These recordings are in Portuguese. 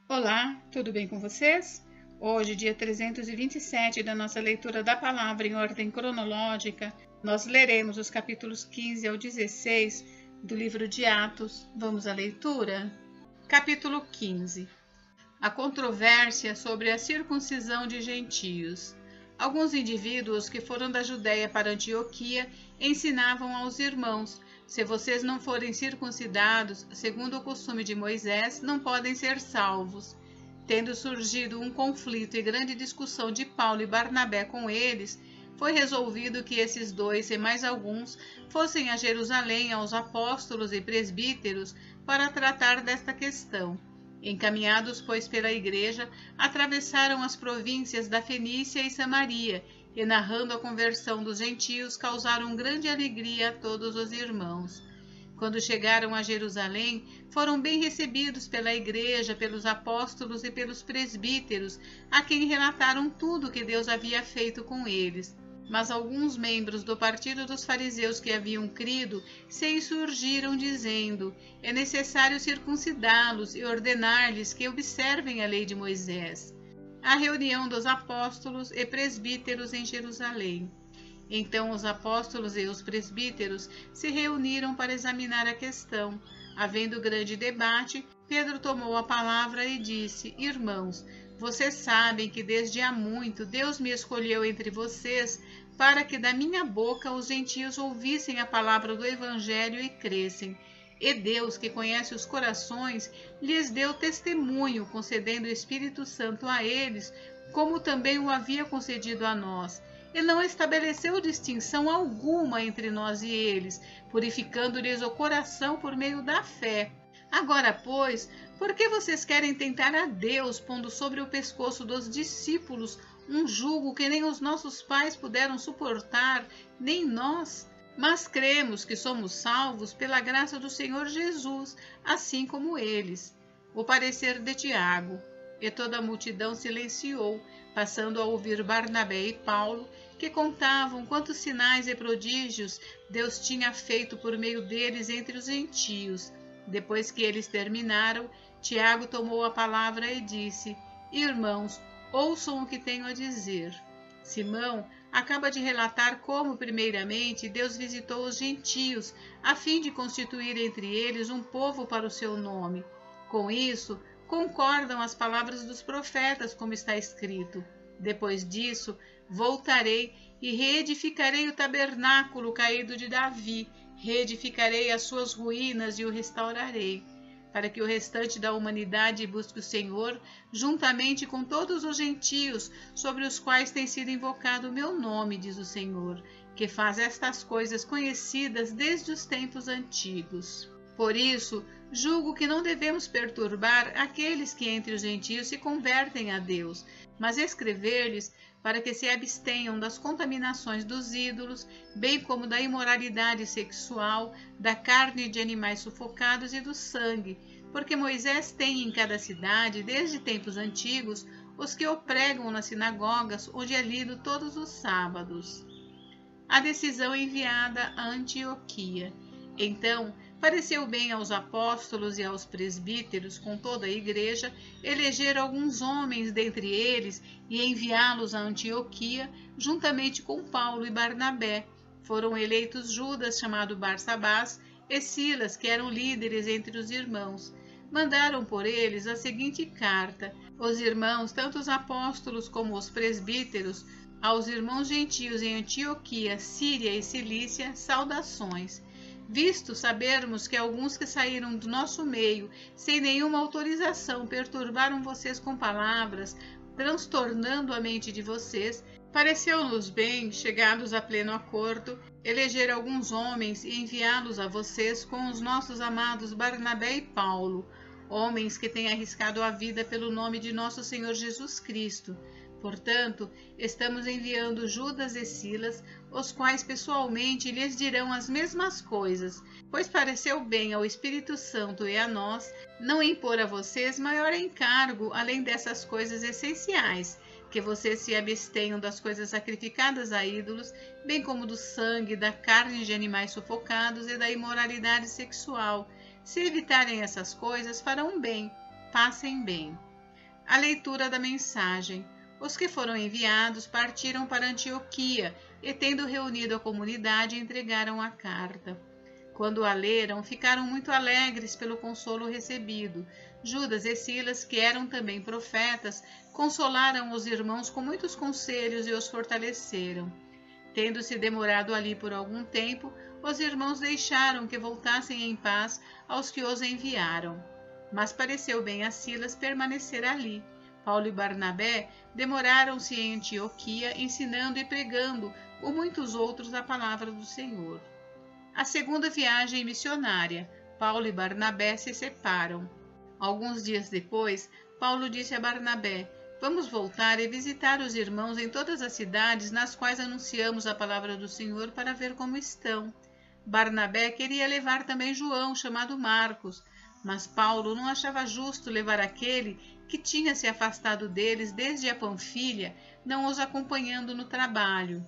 Olá, tudo bem com vocês? Hoje, dia 327 da nossa leitura da palavra em ordem cronológica, nós leremos os capítulos 15 ao 16 do livro de Atos. Vamos à leitura? Capítulo 15. A controvérsia sobre a circuncisão de gentios. Alguns indivíduos que foram da Judéia para Antioquia ensinavam aos irmãos: se vocês não forem circuncidados, segundo o costume de Moisés, não podem ser salvos. Tendo surgido um conflito e grande discussão de Paulo e Barnabé com eles, foi resolvido que esses dois e mais alguns fossem a Jerusalém aos apóstolos e presbíteros para tratar desta questão. Encaminhados, pois, pela igreja, atravessaram as províncias da Fenícia e Samaria, e narrando a conversão dos gentios, causaram grande alegria a todos os irmãos. Quando chegaram a Jerusalém, foram bem recebidos pela igreja, pelos apóstolos e pelos presbíteros, a quem relataram tudo o que Deus havia feito com eles. Mas alguns membros do partido dos fariseus que haviam crido se insurgiram, dizendo: é necessário circuncidá-los e ordenar-lhes que observem a lei de Moisés. A reunião dos apóstolos e presbíteros em Jerusalém. Então os apóstolos e os presbíteros se reuniram para examinar a questão. Havendo grande debate, Pedro tomou a palavra e disse: irmãos, vocês sabem que desde há muito Deus me escolheu entre vocês para que da minha boca os gentios ouvissem a palavra do Evangelho e crescem. E Deus, que conhece os corações, lhes deu testemunho, concedendo o Espírito Santo a eles, como também o havia concedido a nós. E não estabeleceu distinção alguma entre nós e eles, purificando-lhes o coração por meio da fé. Agora, pois, por que vocês querem tentar a Deus, pondo sobre o pescoço dos discípulos um jugo que nem os nossos pais puderam suportar, nem nós? Mas cremos que somos salvos pela graça do Senhor Jesus, assim como eles. O parecer de Tiago. E toda a multidão silenciou, passando a ouvir Barnabé e Paulo, que contavam quantos sinais e prodígios Deus tinha feito por meio deles entre os gentios. Depois que eles terminaram, Tiago tomou a palavra e disse: irmãos, ouçam o que tenho a dizer. Simão acaba de relatar como, primeiramente, Deus visitou os gentios, a fim de constituir entre eles um povo para o seu nome. Com isso, concordam as palavras dos profetas, como está escrito: depois disso, voltarei e reedificarei o tabernáculo caído de Davi, reedificarei as suas ruínas e o restaurarei, para que o restante da humanidade busque o Senhor, juntamente com todos os gentios, sobre os quais tem sido invocado o meu nome, diz o Senhor, que faz estas coisas conhecidas desde os tempos antigos. Por isso, julgo que não devemos perturbar aqueles que entre os gentios se convertem a Deus, mas escrever-lhes para que se abstenham das contaminações dos ídolos, bem como da imoralidade sexual, da carne de animais sufocados e do sangue, porque Moisés tem em cada cidade, desde tempos antigos, os que o pregam nas sinagogas, onde é lido todos os sábados. A decisão enviada a Antioquia. Então, pareceu bem aos apóstolos e aos presbíteros, com toda a igreja, eleger alguns homens dentre eles e enviá-los a Antioquia, juntamente com Paulo e Barnabé. Foram eleitos Judas, chamado Barsabás, e Silas, que eram líderes entre os irmãos. Mandaram por eles a seguinte carta: os irmãos, tanto os apóstolos como os presbíteros, aos irmãos gentios em Antioquia, Síria e Cilícia, saudações. Visto sabermos que alguns que saíram do nosso meio, sem nenhuma autorização, perturbaram vocês com palavras, transtornando a mente de vocês, pareceu-nos bem, chegados a pleno acordo, eleger alguns homens e enviá-los a vocês com os nossos amados Barnabé e Paulo, homens que têm arriscado a vida pelo nome de nosso Senhor Jesus Cristo. Portanto, estamos enviando Judas e Silas, os quais pessoalmente lhes dirão as mesmas coisas, pois pareceu bem ao Espírito Santo e a nós não impor a vocês maior encargo além dessas coisas essenciais, que vocês se abstenham das coisas sacrificadas a ídolos, bem como do sangue, da carne de animais sufocados e da imoralidade sexual. Se evitarem essas coisas, farão bem, passem bem. A leitura da mensagem. Os que foram enviados partiram para Antioquia e, tendo reunido a comunidade, entregaram a carta. Quando a leram, ficaram muito alegres pelo consolo recebido. Judas e Silas, que eram também profetas, consolaram os irmãos com muitos conselhos e os fortaleceram. Tendo-se demorado ali por algum tempo, os irmãos deixaram que voltassem em paz aos que os enviaram. Mas pareceu bem a Silas permanecer ali. Paulo e Barnabé demoraram-se em Antioquia, ensinando e pregando, com muitos outros, a palavra do Senhor. A segunda viagem missionária. Paulo e Barnabé se separam. Alguns dias depois, Paulo disse a Barnabé: "Vamos voltar e visitar os irmãos em todas as cidades nas quais anunciamos a palavra do Senhor para ver como estão." Barnabé queria levar também João, chamado Marcos, mas Paulo não achava justo levar aquele que tinha se afastado deles desde a Panfilha, não os acompanhando no trabalho.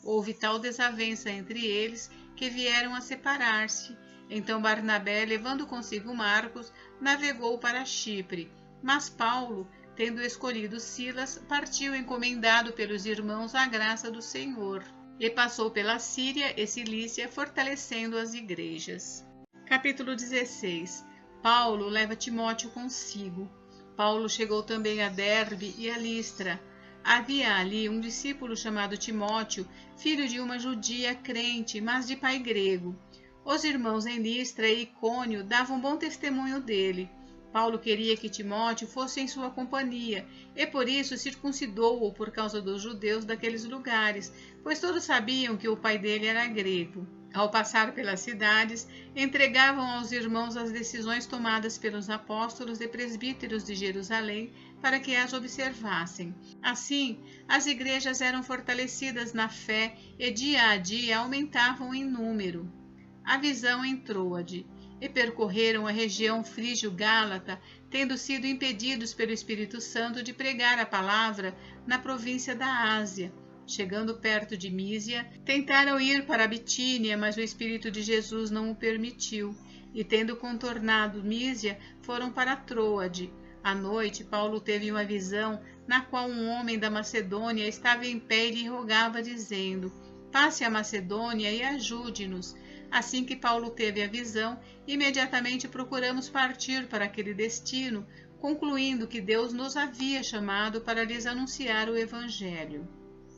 Houve tal desavença entre eles que vieram a separar-se. Então Barnabé, levando consigo Marcos, navegou para Chipre, mas Paulo, tendo escolhido Silas, partiu encomendado pelos irmãos à graça do Senhor, e passou pela Síria e Cilícia, fortalecendo as igrejas. Capítulo 16. Paulo leva Timóteo consigo. Paulo chegou também a Derbe e a Listra. Havia ali um discípulo chamado Timóteo, filho de uma judia crente, mas de pai grego. Os irmãos em Listra e Icônio davam bom testemunho dele. Paulo queria que Timóteo fosse em sua companhia, e por isso circuncidou-o por causa dos judeus daqueles lugares, pois todos sabiam que o pai dele era grego. Ao passar pelas cidades, entregavam aos irmãos as decisões tomadas pelos apóstolos e presbíteros de Jerusalém para que as observassem. Assim, as igrejas eram fortalecidas na fé e dia a dia aumentavam em número. A visão em Troade. E percorreram a região frígio-gálata, tendo sido impedidos pelo Espírito Santo de pregar a palavra na província da Ásia. Chegando perto de Mísia, tentaram ir para a Bitínia, mas o Espírito de Jesus não o permitiu. E tendo contornado Mísia, foram para Troade. À noite, Paulo teve uma visão, na qual um homem da Macedônia estava em pé e lhe rogava, dizendo: "Passe a Macedônia e ajude-nos." Assim que Paulo teve a visão, imediatamente procuramos partir para aquele destino, concluindo que Deus nos havia chamado para lhes anunciar o Evangelho.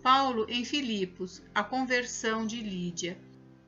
Paulo em Filipos, a conversão de Lídia.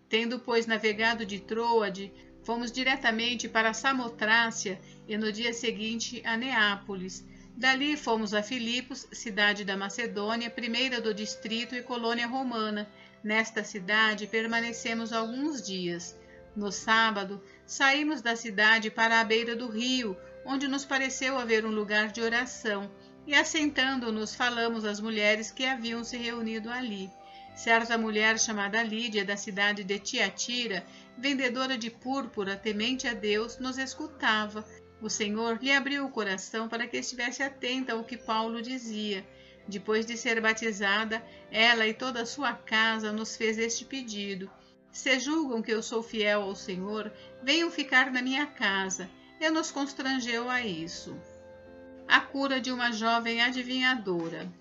Tendo, pois, navegado de Troade, fomos diretamente para Samotrácia e no dia seguinte a Neápolis. Dali fomos a Filipos, cidade da Macedônia, primeira do distrito e colônia romana. Nesta cidade permanecemos alguns dias. No sábado, saímos da cidade para a beira do rio, onde nos pareceu haver um lugar de oração, e assentando-nos falamos às mulheres que haviam se reunido ali. Certa mulher chamada Lídia, da cidade de Tiatira, vendedora de púrpura, temente a Deus, nos escutava. O Senhor lhe abriu o coração para que estivesse atenta ao que Paulo dizia. Depois de ser batizada, ela e toda a sua casa nos fez este pedido: "Se julgam que eu sou fiel ao Senhor, venham ficar na minha casa." E nos constrangeu a isso. A cura de uma jovem adivinhadora.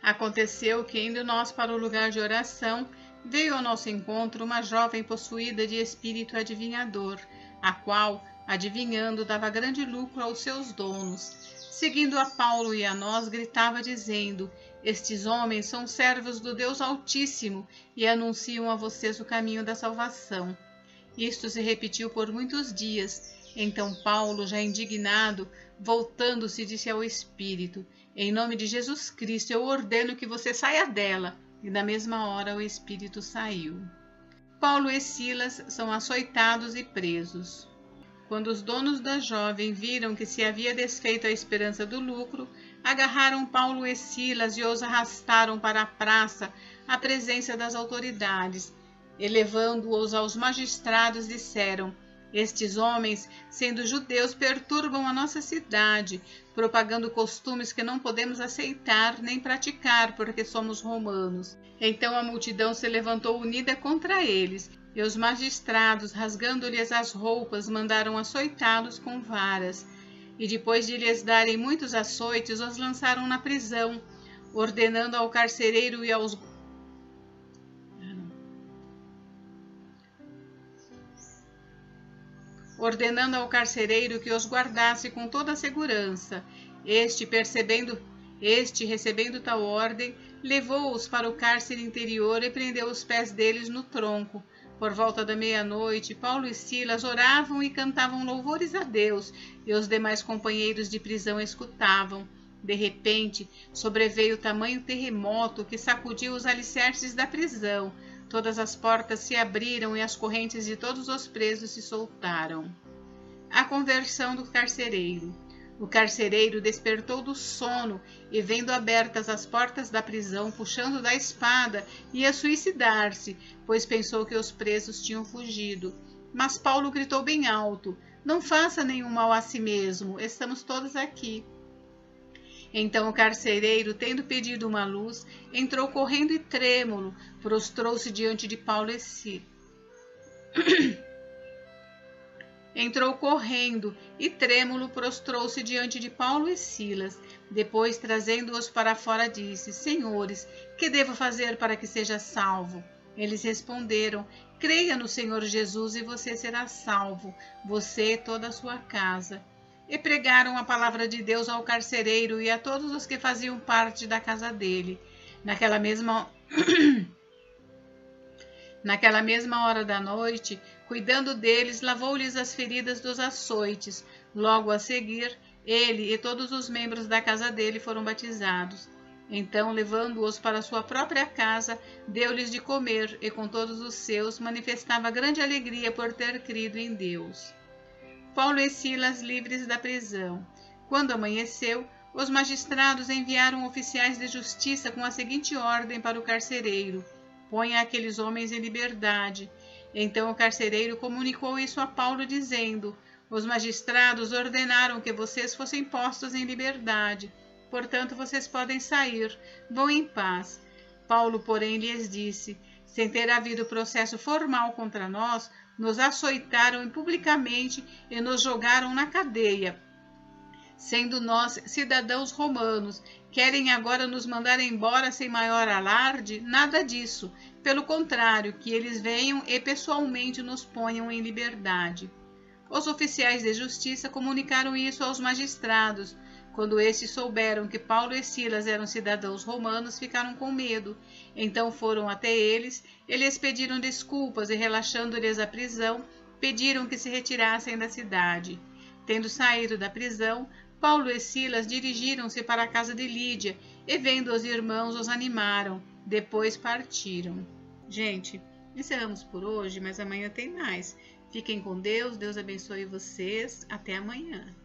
Aconteceu que, indo nós para o lugar de oração, veio ao nosso encontro uma jovem possuída de espírito adivinhador, a qual, adivinhando, dava grande lucro aos seus donos. Seguindo a Paulo e a nós, gritava dizendo: "Estes homens são servos do Deus Altíssimo e anunciam a vocês o caminho da salvação." Isto se repetiu por muitos dias. Então Paulo, já indignado, voltando-se, disse ao Espírito: "Em nome de Jesus Cristo, eu ordeno que você saia dela." E na mesma hora o Espírito saiu. Paulo e Silas são açoitados e presos. Quando os donos da jovem viram que se havia desfeito a esperança do lucro, agarraram Paulo e Silas e os arrastaram para a praça, à presença das autoridades. E, levando-os aos magistrados, disseram: "Estes homens, sendo judeus, perturbam a nossa cidade, propagando costumes que não podemos aceitar nem praticar, porque somos romanos." Então a multidão se levantou unida contra eles, e os magistrados, rasgando-lhes as roupas, mandaram açoitá-los com varas. e depois de lhes darem muitos açoites, os lançaram na prisão, ordenando ao carcereiro e aos que os guardasse com toda a segurança. Este, recebendo tal ordem, levou-os para o cárcere interior e prendeu os pés deles no tronco. Por volta da meia-noite, Paulo e Silas oravam e cantavam louvores a Deus, e os demais companheiros de prisão escutavam. De repente, sobreveio tamanho terremoto que sacudiu os alicerces da prisão. Todas as portas se abriram e as correntes de todos os presos se soltaram. A conversão do carcereiro. O carcereiro despertou do sono e, vendo abertas as portas da prisão, puxando da espada, ia suicidar-se, pois pensou que os presos tinham fugido. Mas Paulo gritou bem alto: "Não faça nenhum mal a si mesmo, estamos todos aqui." Então o carcereiro, tendo pedido uma luz, entrou correndo e trêmulo, prostrou-se diante de Paulo e Silas. Depois, trazendo-os para fora, disse: "Senhores, que devo fazer para que seja salvo?" Eles responderam: "Creia no Senhor Jesus e você será salvo, você e toda a sua casa." E pregaram a palavra de Deus ao carcereiro e a todos os que faziam parte da casa dele. Naquela mesma hora da noite, cuidando deles, lavou-lhes as feridas dos açoites. Logo a seguir, ele e todos os membros da casa dele foram batizados. Então, levando-os para sua própria casa, deu-lhes de comer e, com todos os seus, manifestava grande alegria por ter crido em Deus. Paulo e Silas livres da prisão. Quando amanheceu, os magistrados enviaram oficiais de justiça com a seguinte ordem para o carcereiro: "Ponha aqueles homens em liberdade." Então o carcereiro comunicou isso a Paulo, dizendo: "Os magistrados ordenaram que vocês fossem postos em liberdade. Portanto, vocês podem sair. Vão em paz." Paulo, porém, lhes disse: "Sem ter havido processo formal contra nós, nos açoitaram publicamente e nos jogaram na cadeia. Sendo nós cidadãos romanos, querem agora nos mandar embora sem maior alarde? Nada disso. Pelo contrário, que eles venham e pessoalmente nos ponham em liberdade." Os oficiais de justiça comunicaram isso aos magistrados. Quando estes souberam que Paulo e Silas eram cidadãos romanos, ficaram com medo. Então foram até eles e lhes pediram desculpas e, relaxando-lhes a prisão, pediram que se retirassem da cidade. Tendo saído da prisão, Paulo e Silas dirigiram-se para a casa de Lídia e, vendo os irmãos, os animaram. Depois partiram. Gente, encerramos por hoje, mas amanhã tem mais. Fiquem com Deus, Deus abençoe vocês. Até amanhã.